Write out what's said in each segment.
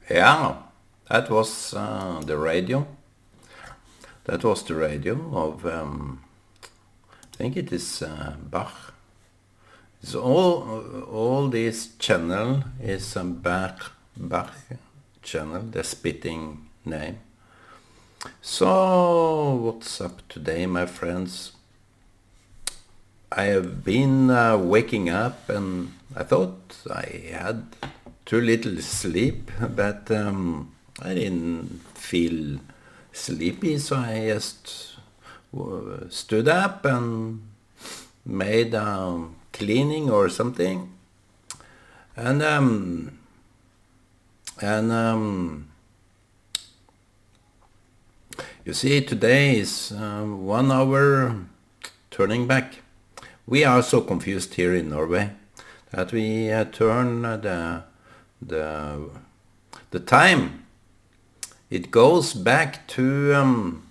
Yeah, that was the radio. That was the radio of, I think it is Bach. It's all this channel is a Bach channel, the spitting name. So, what's up today, my friends? I have been waking up and I thought I had too little sleep, but I didn't feel sleepy, so I just stood up and made cleaning or something. And you see, today is 1 hour turning back. We are so confused here in Norway that we turn the time. It goes back to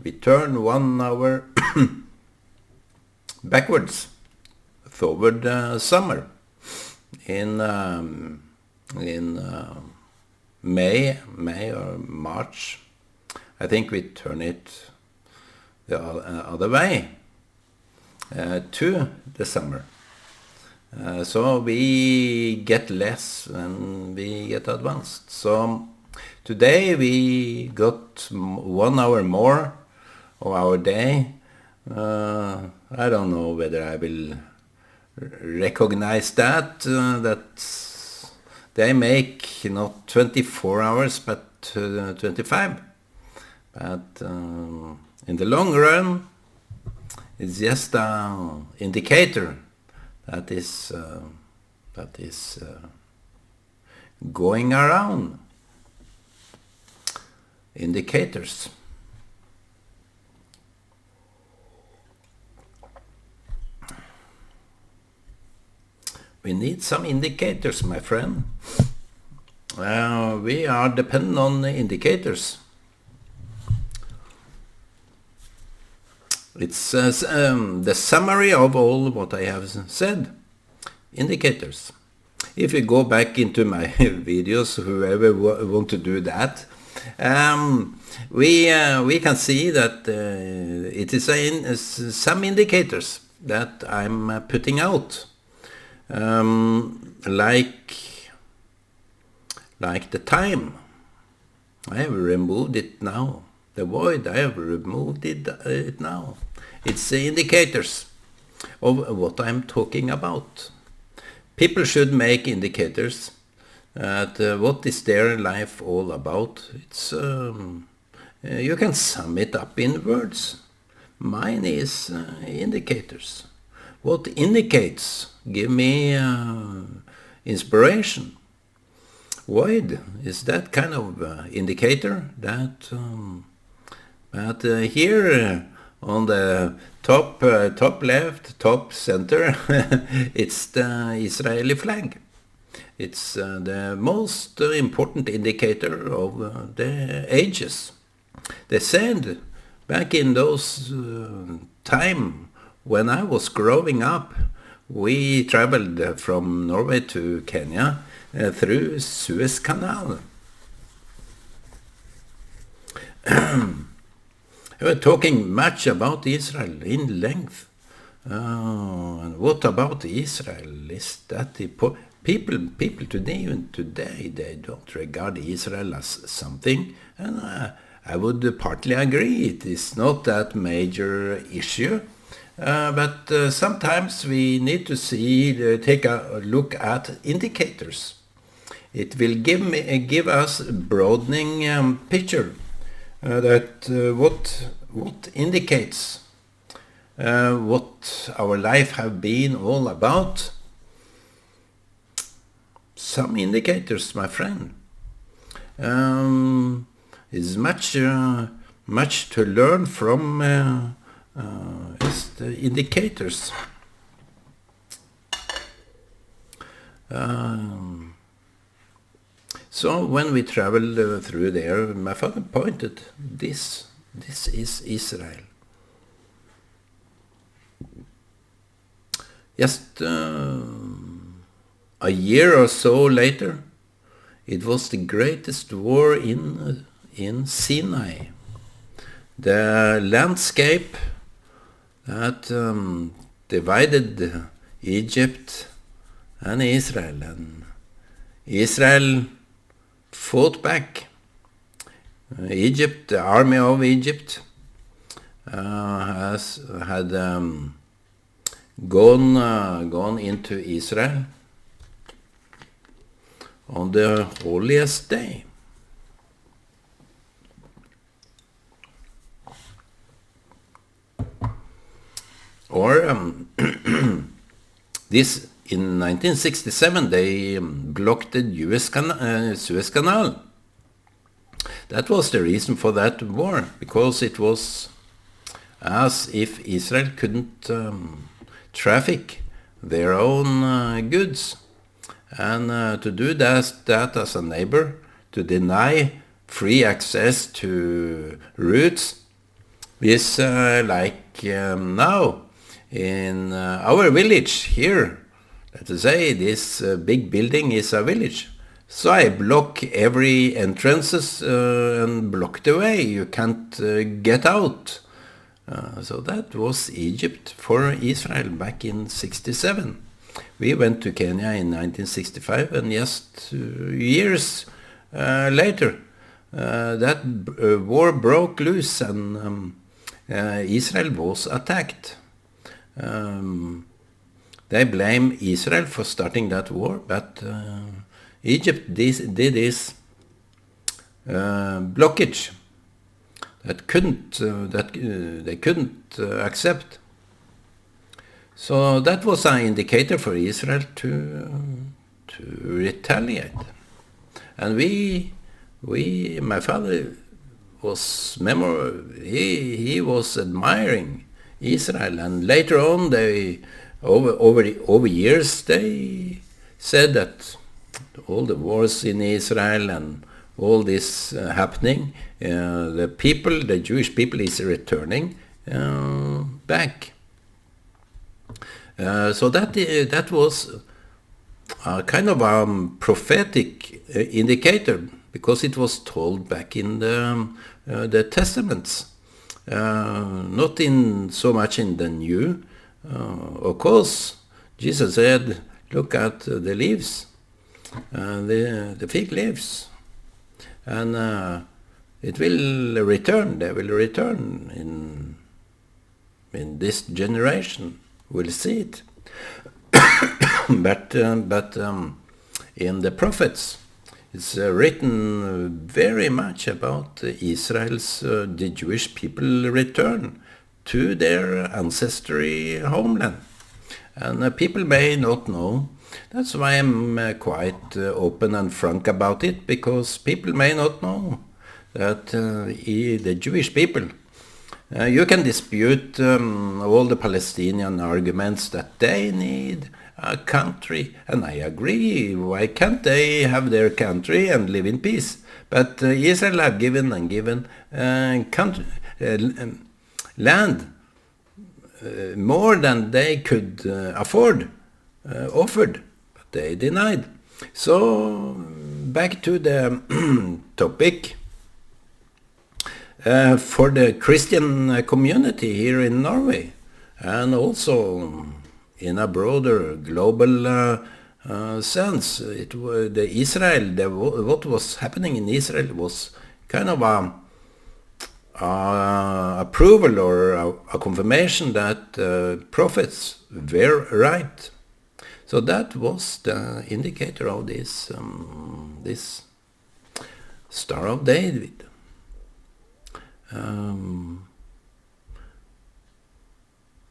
we turn 1 hour backwards toward summer in May or March. I think we turn it the other way to the summer. So we get less and we get advanced. So today we got 1 hour more of our day. I don't know whether I will recognize that they make not 24 hours but 25. But in the long run, it's just an indicator that is going around. Indicators. We need some indicators, my friend. We are dependent on indicators. It's the summary of all what I have said. Indicators. If you go back into my videos, whoever want to do that, we can see that it is some indicators that I'm putting out, like the time. I have removed it now. The void, I have removed it now. It's the indicators of what I'm talking about. People should make indicators at what is their life all about. It's you can sum it up in words. Mine is indicators. What indicates? Give me inspiration. Void is that kind of indicator that. But here on the top left, top center, it's the Israeli flag. It's the most important indicator of the ages. They said back in those time when I was growing up, we traveled from Norway to Kenya through Suez Canal. We're talking much about Israel in length. And what about Israel? Is that people today, even today, they don't regard Israel as something, and I would partly agree. It is not that major issue, but sometimes we need to take a look at indicators. It will give us a broadening picture. That what indicates what our life have been all about. Some indicators, my friend. Is much to learn from is the indicators. So when we traveled through there, my father pointed, this is Israel. Just a year or so later, It was the greatest war in Sinai. The landscape that divided Egypt and Israel fought back. The army of Egypt, had gone into Israel on the holiest day. Or this in 1967 they blocked the Suez Canal. That was the reason for that war, because it was as if Israel couldn't traffic their own goods. And to do that as a neighbor, to deny free access to routes, is like now in our village here. Let's say this big building is a village. So I block every entrances and block the way. You can't get out. So that was Egypt for Israel back in 67. We went to Kenya in 1965, and just 2 years later, that war broke loose, and Israel was attacked. They blame Israel for starting that war, but Egypt did this blockage that they couldn't accept. So that was an indicator for Israel to retaliate. And my father was he was admiring Israel, and later on they over years they said that all the wars in Israel and all this happening, the Jewish people is returning back. So that was a kind of a prophetic indicator, because it was told back in the Testaments, not in so much in the New. Of course, Jesus said, "Look at the leaves, the fig leaves, and it will return. They will return in this generation. We'll see it." but in the prophets, it's written very much about Israel's, the Jewish people return to their ancestry homeland. And people may not know. That's why I'm quite open and frank about it, because people may not know that the Jewish people, you can dispute all the Palestinian arguments that they need a country, and I agree. Why can't they have their country and live in peace? But Israel have given land more than they could afford, offered, but they denied. So back to the topic. For the Christian community here in Norway, and also in a broader global sense, what was happening in Israel was kind of a approval or a confirmation that prophets were right. So that was the indicator of this Star of David.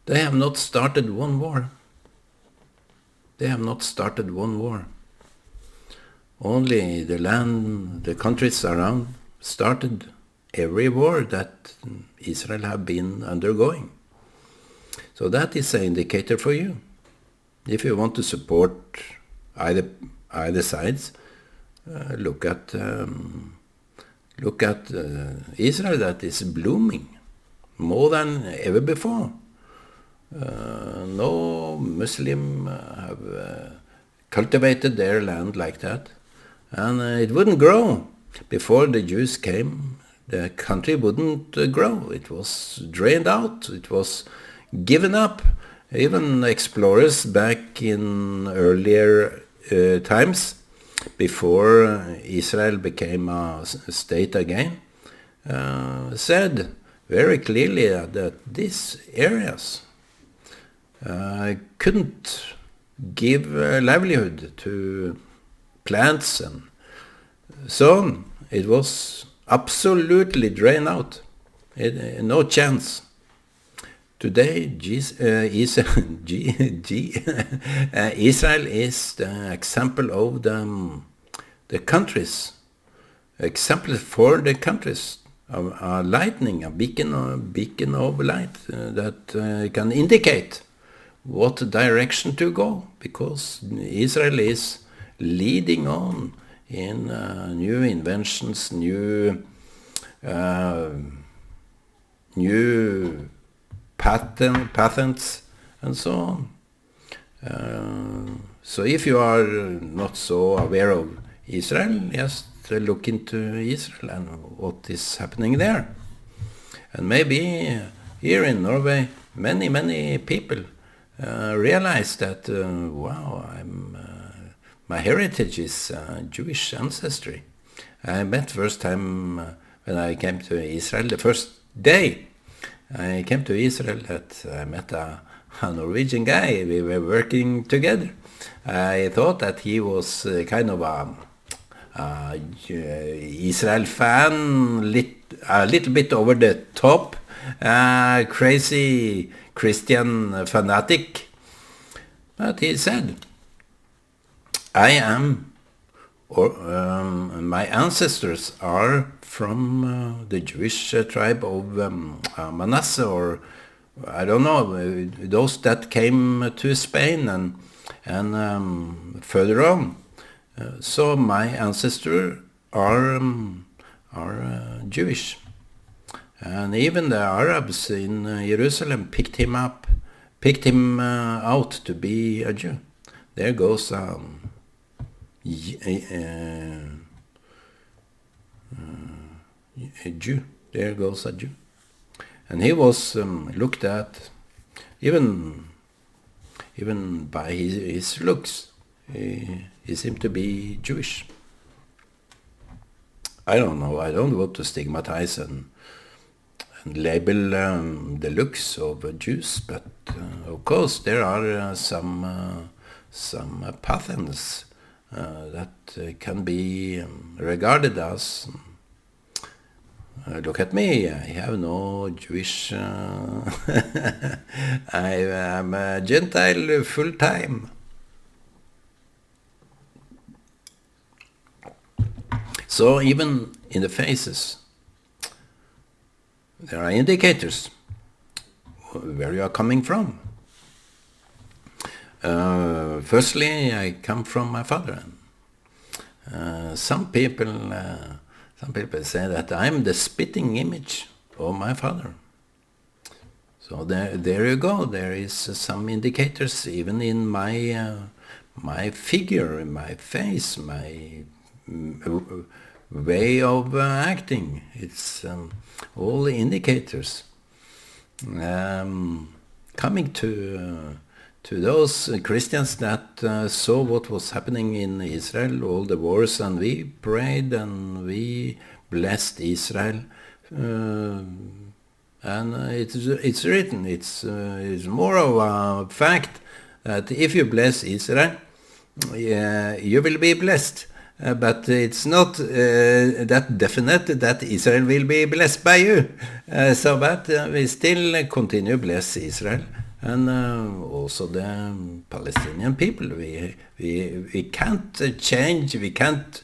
They have not started one war. Only the countries around started every war that Israel have been undergoing. So that is an indicator for you. If you want to support either sides, look at Israel, that is blooming more than ever before. No Muslim have cultivated their land like that. and it wouldn't grow. Before the Jews came, the country wouldn't grow. It was drained out. It was given up. Even explorers back in earlier times, before Israel became a state again, said very clearly that these areas couldn't give livelihood to plants and so on. It was absolutely drained out. No chance. Today, Israel is the example of the countries, example for the countries, a lightning, a beacon of light that can indicate what direction to go, because Israel is leading on in new inventions, new patents, and so on. So if you are not so aware of Israel, just look into Israel and what is happening there. And maybe here in Norway, many people realize that, wow, my heritage is Jewish ancestry. I met first time when I came to Israel, the first day I came to Israel, that I met a Norwegian guy. We were working together. I thought that he was kind of a Israel fan, a little bit over the top, crazy Christian fanatic. But he said, I am, or my ancestors are from the Jewish tribe of Manasseh, or I don't know, those that came to Spain and further on. So my ancestors are Jewish, and even the Arabs in Jerusalem picked him out to be a Jew. There goes a Jew. There goes a Jew, and he was looked at even by his looks. He seemed to be Jewish. I don't know. I don't want to stigmatize and label the looks of Jews, but of course there are some patterns that can be regarded as. Look at me, I have no Jewish. I am a Gentile full time. So even in the faces, there are indicators where you are coming from. Firstly, I come from my father. Some people say that I'm the spitting image of my father. So there you go. There is some indicators even in my figure, in my face, my way of acting. It's all indicators. Coming to those Christians that saw what was happening in Israel, all the wars, and we prayed and we blessed Israel, and it's written. It's more of a fact that if you bless Israel, you will be blessed. But it's not that definite that Israel will be blessed by you. But we still continue to bless Israel. And also the Palestinian people. We can't change, we can't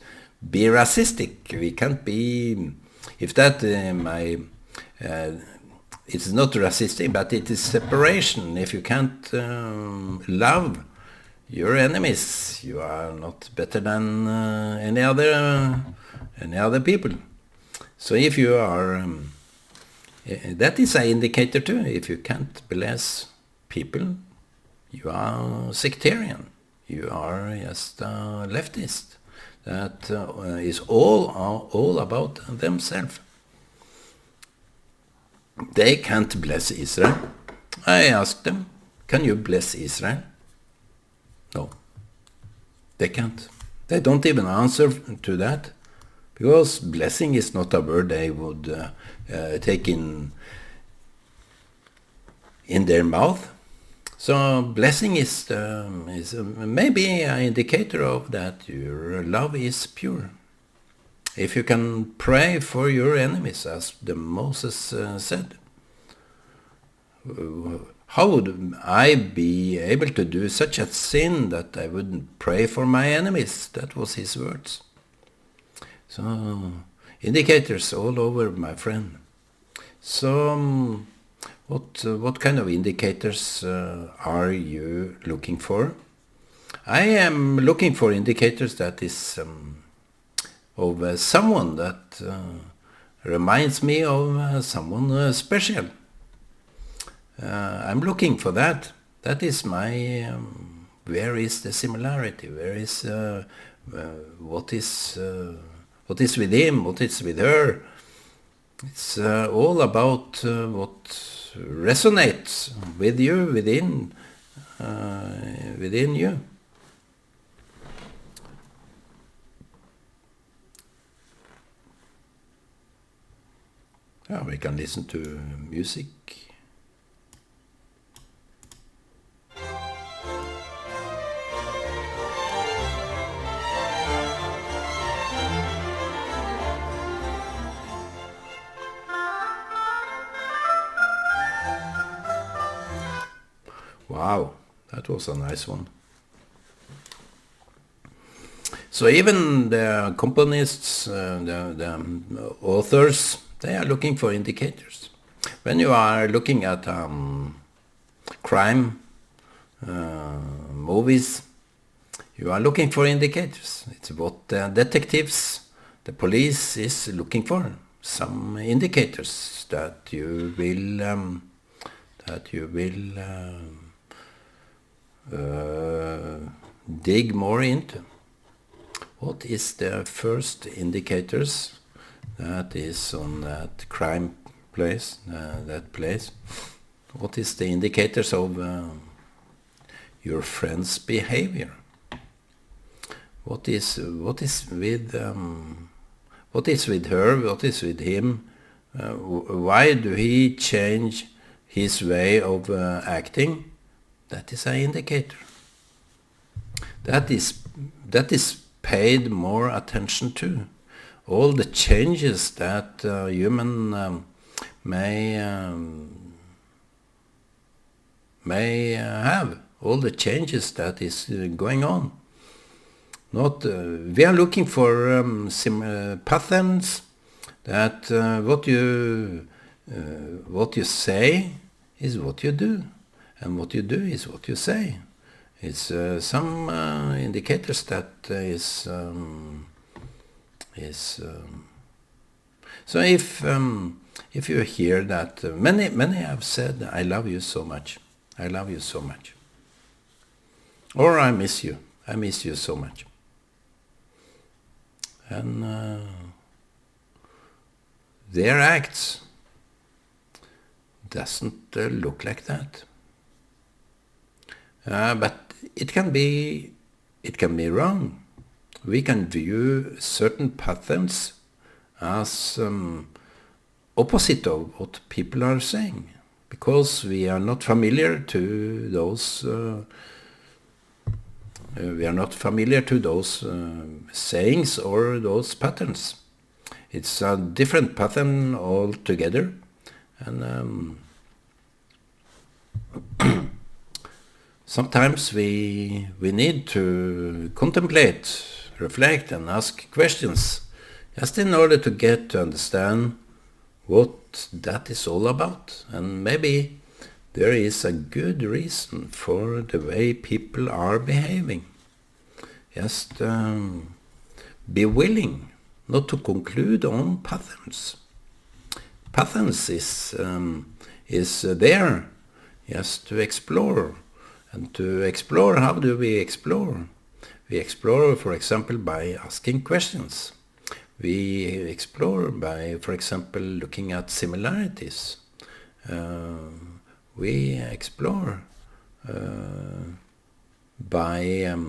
be racistic, we can't be, if that it's not racistic, but it is separation. If you can't love your enemies, you are not better than any other people. So if you are, that is an indicator too. If you can't bless people, you are sectarian. You are just a leftist. that is all about themselves. They can't bless Israel. I asked them, can you bless Israel? No, they can't. They don't even answer to that, because blessing is not a word they would take in their mouth. So blessing is maybe an indicator of that your love is pure. If you can pray for your enemies, as the Moses said, how would I be able to do such a sin that I wouldn't pray for my enemies? That was his words. So indicators all over, my friend. So what kind of indicators are you looking for? I am looking for indicators that is of someone that reminds me of someone special. I'm looking for that. That is my. Where is the similarity? Where is what is with him? What is with her? It's all about what resonates with you within you. Yeah, we can listen to music. Wow, that was a nice one. So even the componists, the authors, they are looking for indicators. When you are looking at crime movies, you are looking for indicators. It's what the detectives, the police is looking for. Some indicators that you will dig more into. What is the first indicators that is on that crime place, that place? What is the indicators of your friend's behavior? What is with what is with her? What is with him? Why do he change his way of acting? That is an indicator. That is paid more attention to. All the changes that human may have, all the changes that is going on. Not we are looking for patterns that what you say is what you do, and what you do is what you say. It's some indicators that is so if you hear that many have said, I love you so much, I love you so much, or I miss you so much, and their acts doesn't look like that, but it can be wrong. We can view certain patterns as opposite of what people are saying, because we are not familiar to those sayings or those patterns. It's a different pattern altogether, and sometimes we need to contemplate, reflect, and ask questions, just in order to understand what that is all about. And maybe there is a good reason for the way people are behaving. Just be willing not to conclude on patterns. Patterns is there just to explore. And to explore, how do we explore? We explore, for example, by asking questions. We explore by, for example, looking at similarities. We explore by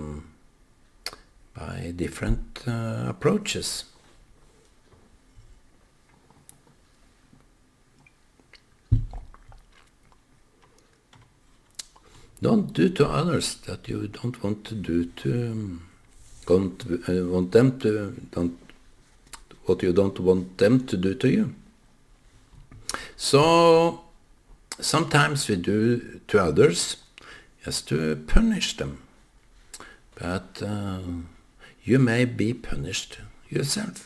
different approaches. Don't do to others that you don't want to do to, want them to, what you don't want them to do to you. So sometimes we do to others just to punish them, but you may be punished yourself.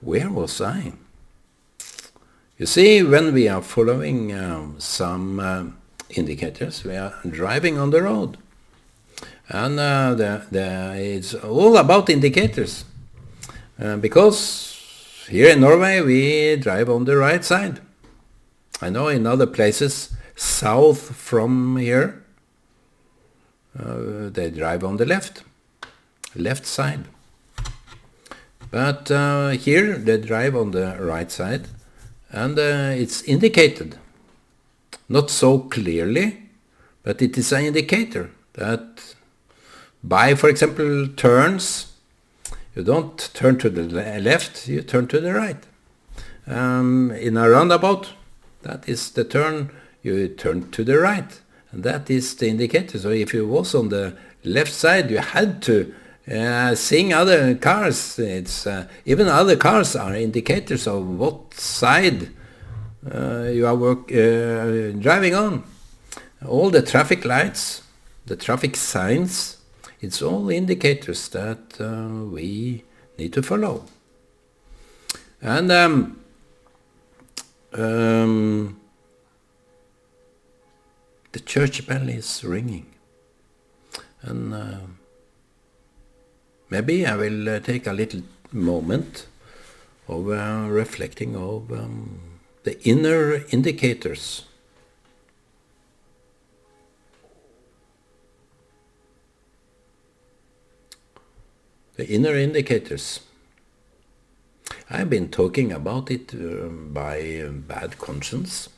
Where was I? You see, when we are following some indicators, we are driving on the road. And it's all about indicators. Because here in Norway we drive on the right side. I know in other places south from here they drive on the left side. But here they drive on the right side, and it's indicated. Not so clearly, but it is an indicator that by, for example, turns, you don't turn to the left, you turn to the right. In a roundabout, that is the turn, you turn to the right. And that is the indicator. So if you was on the left side, you had to seeing other cars. It's even other cars are indicators of what side you are driving on. All the traffic lights, the traffic signs, it's all indicators that we need to follow. And the church bell is ringing, and maybe I will take a little moment of reflecting of the inner indicators. The inner indicators. I've been talking about it by bad conscience.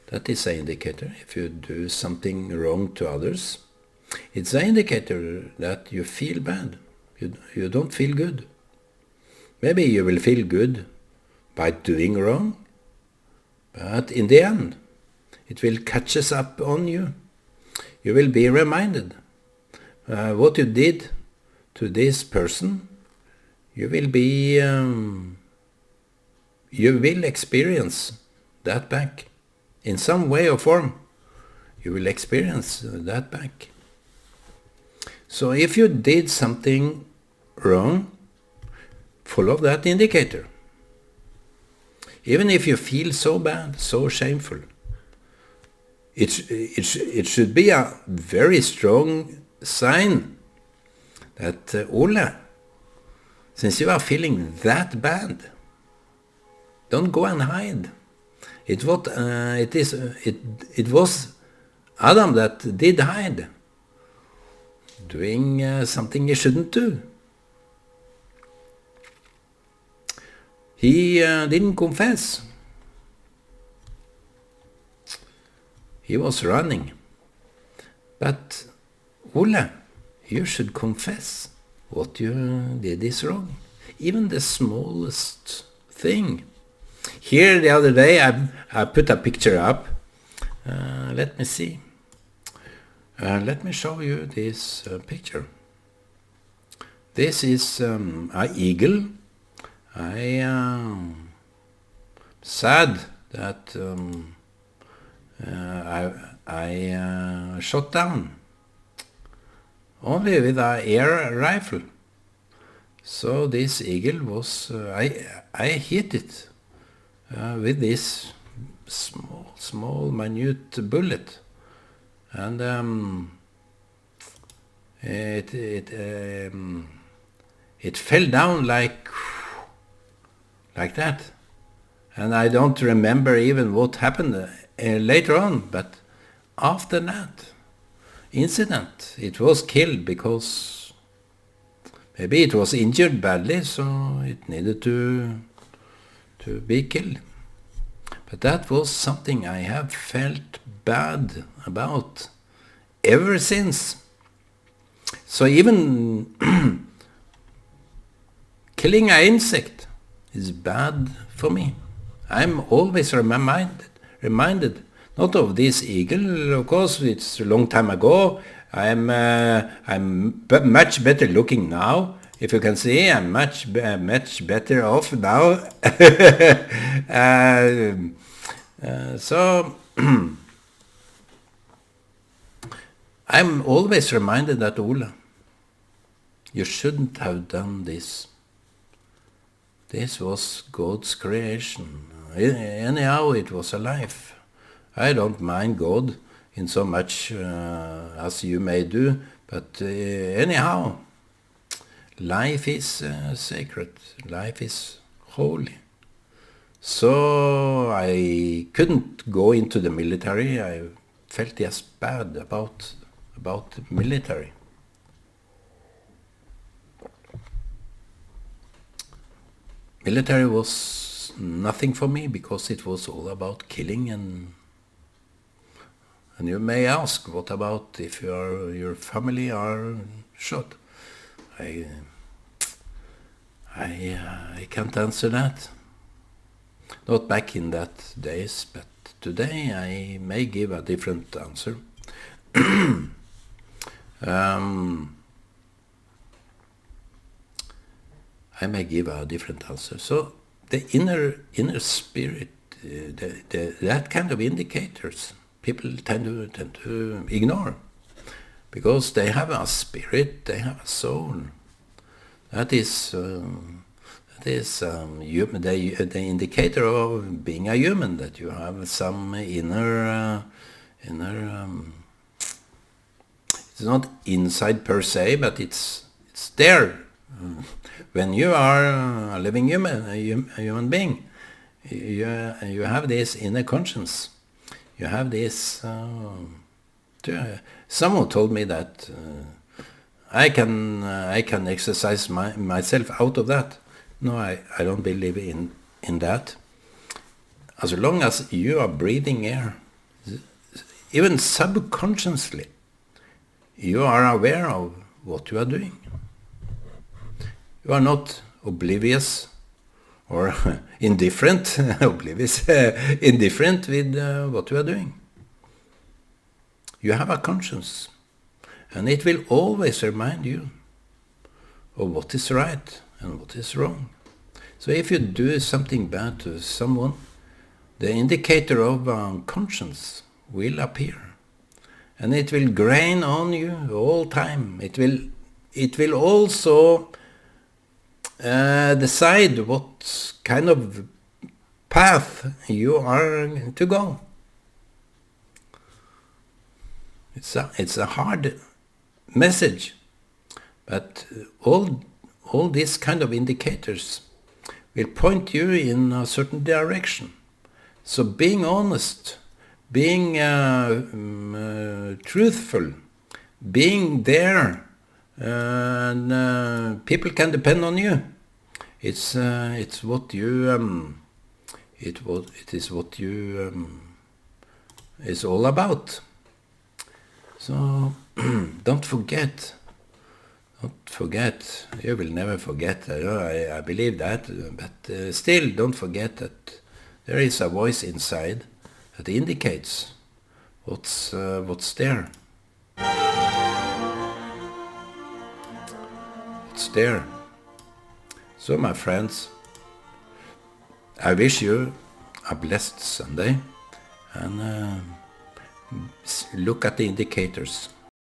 That is an indicator. If you do something wrong to others, it's an indicator that you feel bad. You don't feel good. Maybe you will feel good by doing wrong, but in the end, it will catches up on you. You will be reminded what you did to this person. You will be, you will experience that back in some way or form. You will experience that back. So if you did something wrong, follow that indicator. Even if you feel so bad, so shameful, it should be a very strong sign that Ole, since you are feeling that bad, don't go and hide. It was Adam that did hide, doing something he shouldn't do. He didn't confess. He was running. But Ole, you should confess what you did is wrong. Even the smallest thing. Here the other day I put a picture up. Let me see. Let me show you this picture. This is an eagle. I am sad that I shot down only with an air rifle. So this eagle was I hit it with this small minute bullet, and it fell down like like that. And I don't remember even what happened later on, but after that incident, it was killed because maybe it was injured badly, so it needed to be killed. But that was something I have felt bad about ever since. So even killing an insect is bad for me. I'm always reminded, not of this eagle, of course, it's a long time ago. I'm much better looking now. If you can see, I'm much better off now. So I'm always reminded that, Ola, you shouldn't have done this. This was God's creation. Anyhow, it was a life. I don't mind God in so much as you may do, but anyhow, life is sacred. Life is holy. So I couldn't go into the military. I felt just bad about the military. Military was nothing for me because it was all about killing, and you may ask, what about if your family are shot? I can't answer that. Not back in that days, but today I may give a different answer. I may give a different answer. So the inner spirit, that kind of indicators, people tend to ignore, because they have a spirit, they have a soul. That is human, the indicator of being a human, that you have some inner. It's not inside per se, but it's there. When you are a living human, a human being, you have this inner conscience. You have this. Someone told me that I can exercise myself out of that. No, I don't believe in that. As long as you are breathing air, even subconsciously, you are aware of what you are doing. You are not oblivious or indifferent, indifferent with what you are doing. You have a conscience, and it will always remind you of what is right and what is wrong. So if you do something bad to someone, the indicator of conscience will appear, and it will grain on you all time. It will also decide what kind of path you are to go. It's a hard message, but all these kind of indicators will point you in a certain direction. So being honest, being truthful, being there, and people can depend on you. It's what you is all about. So don't forget. You will never forget. I believe that, but still, don't forget that there is a voice inside that indicates what's there. What's there? So, my friends, I wish you a blessed Sunday, and look at the indicators.